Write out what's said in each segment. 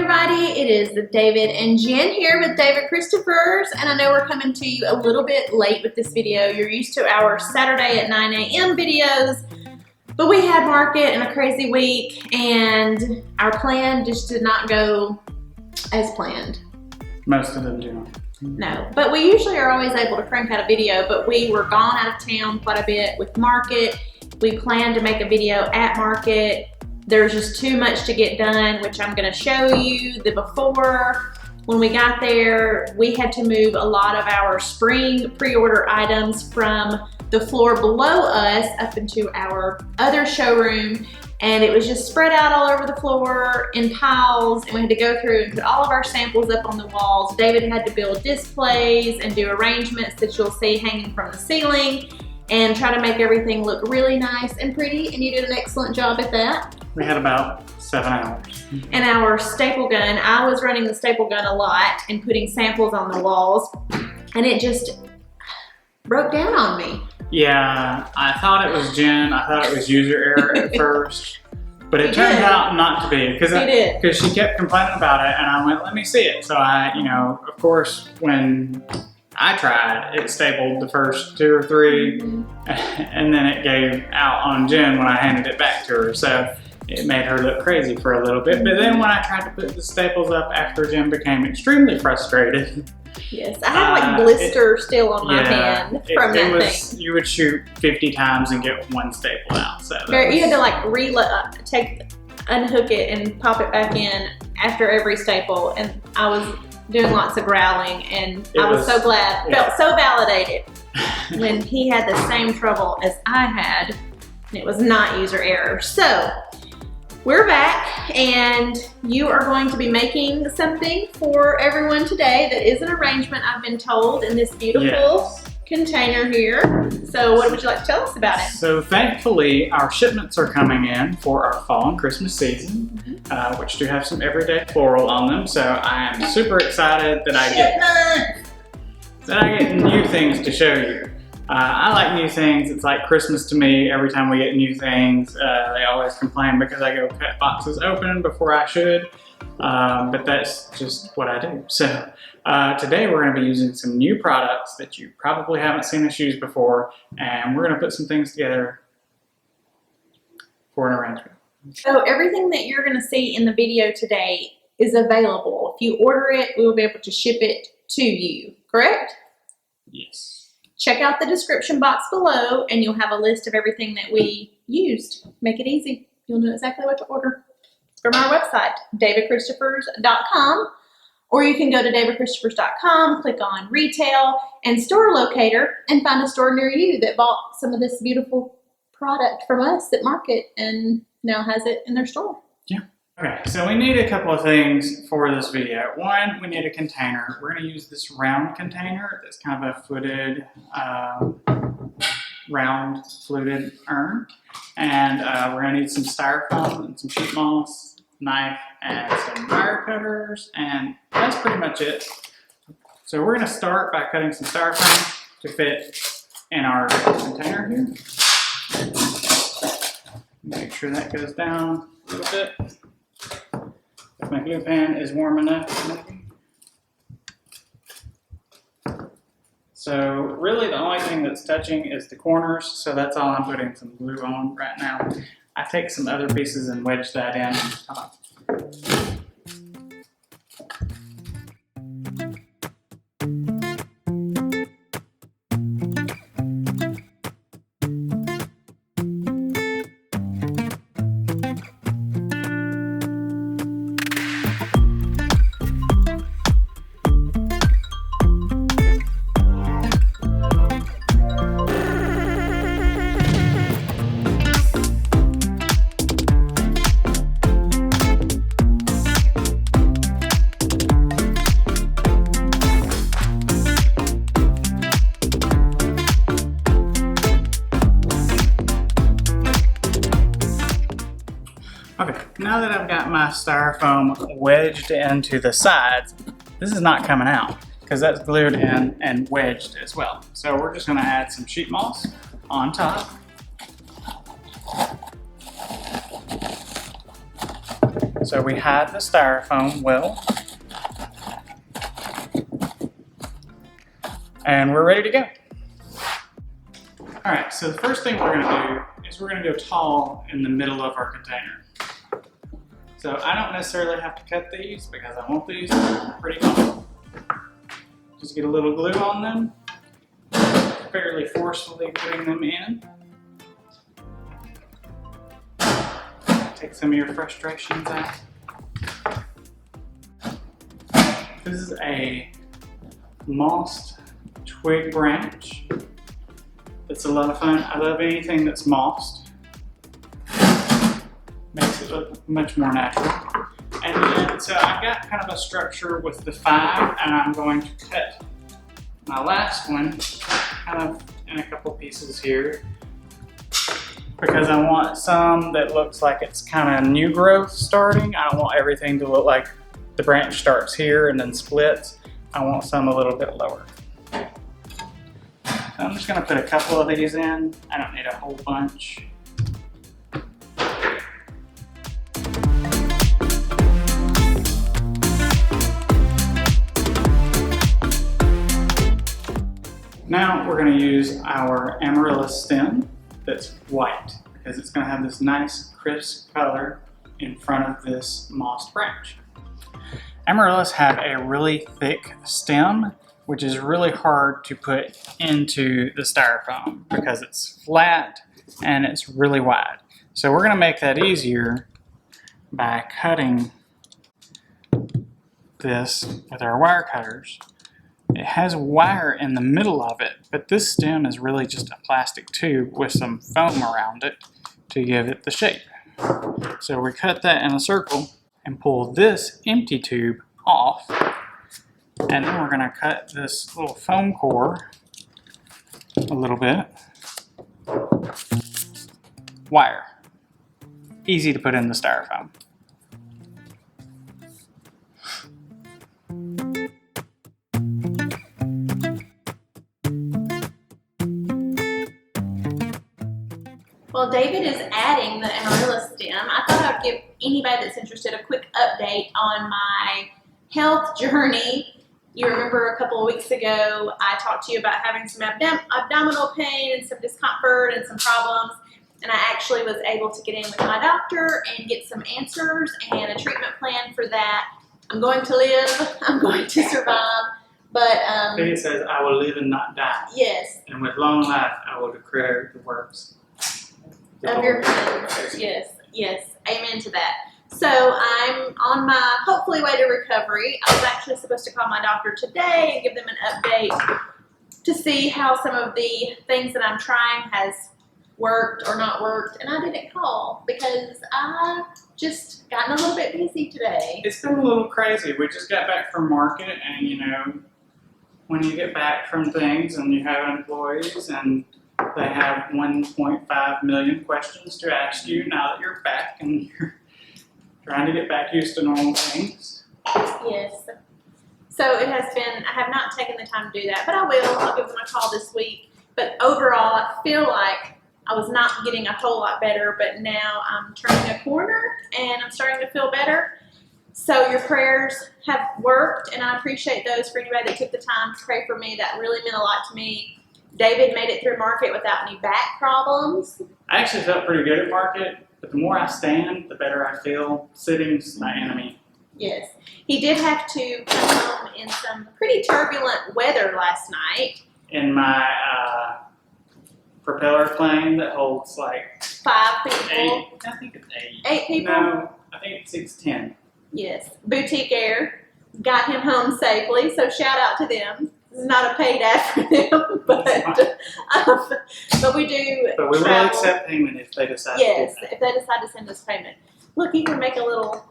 everybody, it is David and Jen here with David Christopher's, and I know we're coming to you a little bit late with this video. You're used to our Saturday at 9 a.m. videos, but we had market and a crazy week, and our plan just did not go as planned. Most of them do not. No, but we usually are always able to crank out a video, but we were gone out of town quite a bit with market. We planned to make a video at market. There's just too much to get done, which I'm gonna show you the before. When we got there, we had to move a lot of our spring pre-order items from the floor below us up into our other showroom, and it was just spread out all over the floor in piles, and we had to go through and put all of our samples up on the walls. David had to build displays and do arrangements that you'll see hanging from the ceiling and try to make everything look really nice and pretty, and you did an excellent job at that. We had about 7 hours. And our staple gun, I was running the staple gun a lot and putting samples on the walls, and it just broke down on me. Yeah, I thought it was Jen. I thought it was user error at first, but it turned out not to be because she kept complaining about it, and I went, let me see it. So I, of course, when I tried, it stapled the first 2 or 3, and then it gave out on Jen when I handed it back to her. So it made her look crazy for a little bit. But then when I tried to put the staples up after Jen became extremely frustrated. Yes, I had like blister still on my hand from that thing. You would shoot 50 times and get 1 staple out. So you had to like unhook it and pop it back in after every staple, and I was doing lots of growling, and I was so glad, felt so validated when he had the same trouble as I had, and it was not user error. So we're back, and you are going to be making something for everyone today that is an arrangement, I've been told, in this beautiful container here. So what would you like to tell us about it? So thankfully our shipments are coming in for our fall and Christmas season, which do have some everyday floral on them. So I am super excited that I get new things to show you. I like new things. It's like Christmas to me. Every time we get new things, they always complain because I go cut boxes open before I should. But that's just what I do. So today we're going to be using some new products that you probably haven't seen us use before, and we're going to put some things together for an arrangement. So everything that you're going to see in the video today is available. If you order it, we will be able to ship it to you, correct? Yes. Check out the description box below, and you'll have a list of everything that we used. Make it easy. You'll know exactly what to order from our website, davidchristopher's.com, or you can go to davidchristopher's.com, click on retail and store locator, and find a store near you that bought some of this beautiful product from us at market and now has it in their store. Yeah. Okay, so we need a couple of things for this video. One, we need a container. We're going to use this round container that's kind of a fluted, round fluted urn. And we're going to need some styrofoam and some sheet moss, knife, and some wire cutters, and that's pretty much it. So we're going to start by cutting some styrofoam to fit in our container here. Make sure that goes down a little bit. If my glue pan is warm enough, maybe. So really the only thing that's touching is the corners, so that's all I'm putting some glue on right now. I take some other pieces and wedge that in on top. Okay, now that I've got my styrofoam wedged into the sides, this is not coming out because that's glued in and wedged as well. So we're just going to add some sheet moss on top. So we hide the styrofoam well. And we're ready to go. All right, so the first thing we're gonna do is we're gonna go tall in the middle of our container. So I don't necessarily have to cut these because I want these pretty tall. Just get a little glue on them, fairly forcefully putting them in. Take some of your frustrations out. This is a mossed twig branch. It's a lot of fun. I love anything that's mossed. Makes it look much more natural. And then, so I've got kind of a structure with the 5, and I'm going to cut my last one kind of in a couple pieces here, because I want some that looks like it's kind of new growth starting. I don't want everything to look like the branch starts here and then splits. I want some a little bit lower. So I'm just gonna put a couple of these in. I don't need a whole bunch. Now we're gonna use our Amaryllis stem that's white, because it's gonna have this nice crisp color in front of this mossed branch. Amaryllis have a really thick stem, which is really hard to put into the styrofoam because it's flat and it's really wide. So we're gonna make that easier by cutting this with our wire cutters. It has wire in the middle of it, but this stem is really just a plastic tube with some foam around it to give it the shape. So we cut that in a circle and pull this empty tube off. And then we're gonna cut this little foam core a little bit. Wire. Easy to put in the styrofoam. Well, David is adding the Amaryllis stem. I thought I would give anybody that's interested a quick update on my health journey. You remember a couple of weeks ago, I talked to you about having some abdominal pain and some discomfort and some problems. And I actually was able to get in with my doctor and get some answers and a treatment plan for that. I'm going to live. I'm going to survive. But It says, I will live and not die. yes. And with long life, I will declare the works Of your hands. Yes, yes. Amen to that. So I'm on my hopefully way to recovery. I was actually supposed to call my doctor today and give them an update to see how some of the things that I'm trying has worked or not worked. And I didn't call because I just gotten a little bit busy today. It's been a little crazy. We just got back from market, and you know, when you get back from things and you have employees and they have 1.5 million questions to ask you now that you're back and you're trying to get back used to normal things. Yes. So it has been, I have not taken the time to do that, but I will. I'll give them a call this week. But overall, I feel like I was not getting a whole lot better, but now I'm turning a corner and I'm starting to feel better. So your prayers have worked, and I appreciate those for anybody that took the time to pray for me. That really meant a lot to me. David made it through market without any back problems. I actually felt pretty good at market, but the more I stand, the better I feel. Sitting's my enemy. Yes. He did have to come home in some pretty turbulent weather last night. In my propeller plane that holds like 5 people. 8, I think it's 8. 8 people? No, I think it's 6-10. Yes. Boutique Air got him home safely, so shout out to them. This is not a paid ad for them, but we do. But we will travel. accept payment if they decide Yes, to do that. if they decide to send us payment. Look, you can make a little,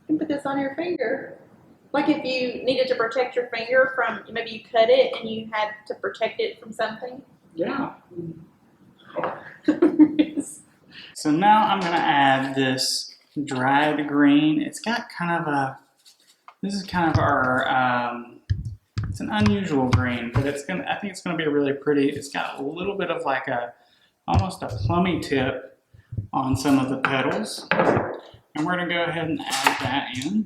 you can put this on your finger. Like if you needed to protect your finger from, maybe you cut it and you had to protect it from something. Yeah. So now I'm going to add this dried green. It's got kind of a, this is kind of our, it's an unusual green, but it's gonna, I think it's going to be really pretty. It's got a little bit of like a, almost a plummy tip on some of the petals. And And we're going to go ahead and add that in.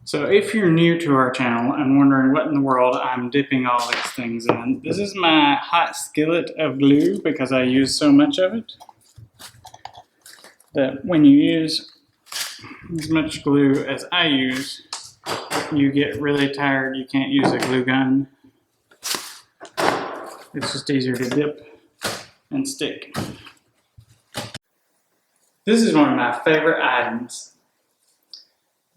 So if you're new to our channel and wondering what in the world I'm dipping all these things in, this is my hot skillet of glue because I use so much of it that when you use as much glue as I use, you get really tired. You can't use a glue gun. It's just easier to dip and stick. This is one of my favorite items.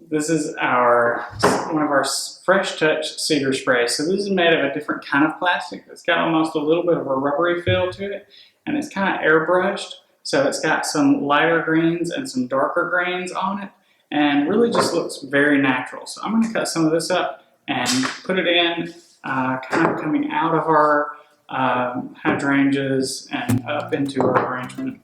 This is one of our Fresh Touch cedar sprays. So this is made of a different kind of plastic. It's got almost a little bit of a rubbery feel to it, and it's kind of airbrushed. So it's got some lighter greens and some darker greens on it, and really just looks very natural. So I'm going to cut some of this up and put it in, kind of coming out of our hydrangeas and up into our arrangement.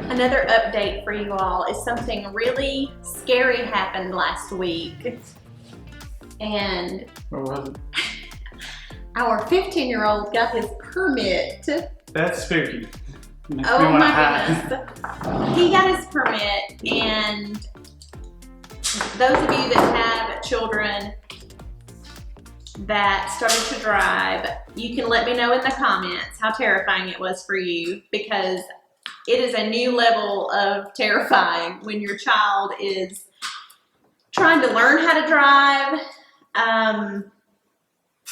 Another update for you all is something really scary happened last week. And What was it? Our 15-year-old got his permit. That's spooky. Oh my goodness. He got his permit, and those of you that have children that started to drive, you can let me know in the comments how terrifying it was for you, because it is a new level of terrifying when your child is trying to learn how to drive.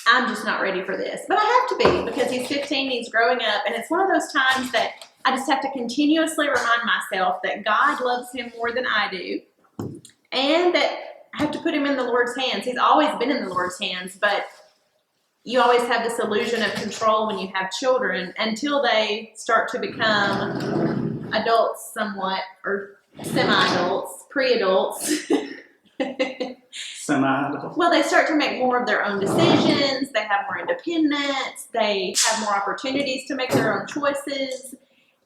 I'm just not ready for this, but I have to be, because he's 15, he's growing up, and it's one of those times that I just have to continuously remind myself that God loves him more than I do, and that I have to put him in the Lord's hands. He's always been in the Lord's hands, but you always have this illusion of control when you have children until they start to become adults somewhat, or semi-adults, pre-adults. Semi-adult. Well, they start to make more of their own decisions, they have more independence, they have more opportunities to make their own choices,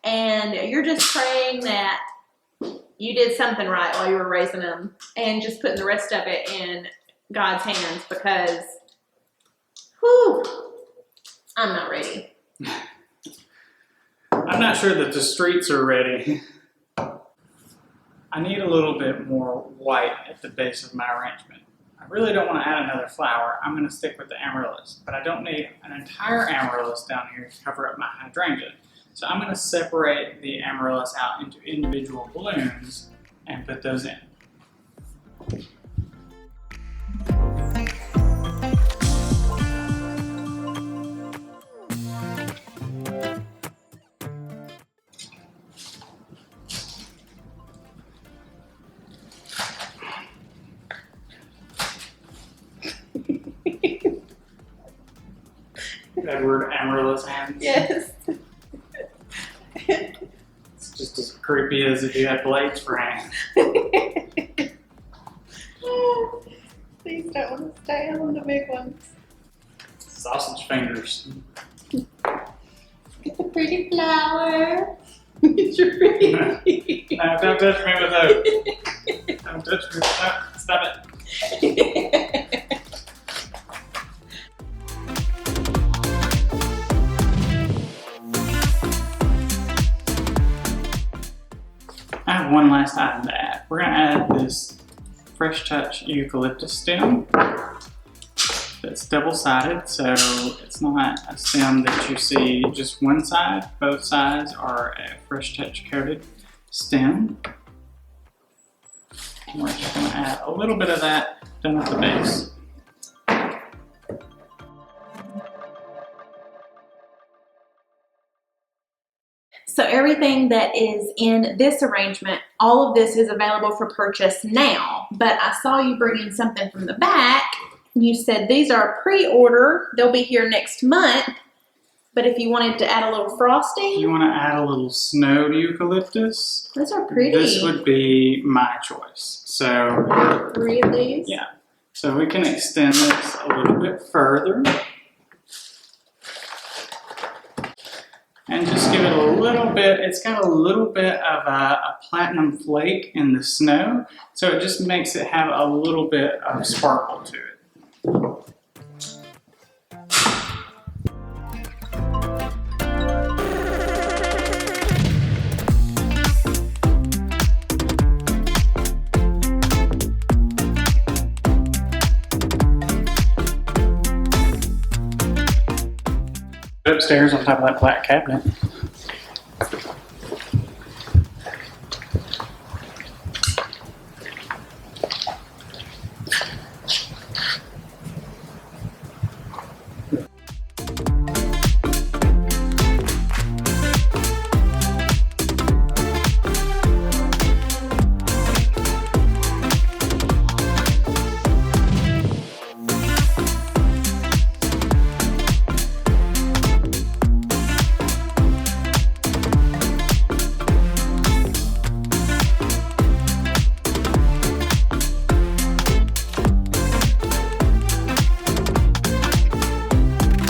and you're just praying that you did something right while you were raising them, and just putting the rest of it in God's hands, because whew, I'm not ready. I'm not sure that the streets are ready. I need a little bit more white at the base of my arrangement. I really don't want to add another flower. I'm going to stick with the Amaryllis, but I don't need an entire Amaryllis down here to cover up my hydrangea. So I'm going to separate the Amaryllis out into individual balloons and put those in. Edward Amaryllis hands. Yes. It's just as creepy as if you had blades for hands. Please don't want to stay on the big ones. Sausage fingers. Get the pretty flower. Get your pretty. No, don't touch me with those. Don't touch me with that. Stop it. I have one last item to add. We're going to add this Fresh Touch Eucalyptus stem that's double-sided, so it's not a stem that you see just one side. Both sides are a Fresh Touch coated stem. And we're just going to add a little bit of that down at the base. So everything that is in this arrangement, all of this is available for purchase now. But I saw you bring in something from the back. You said these are pre-order. They'll be here next month. But if you wanted to add a little frosting. You want to add a little snowed eucalyptus? Those are pretty. This would be my choice. So 3 of these? Yeah. So we can extend this a little bit further. And just give it a little bit, it's got a little bit of a platinum flake in the snow. So it just makes it have a little bit of sparkle to it. Upstairs on top of that black cabinet.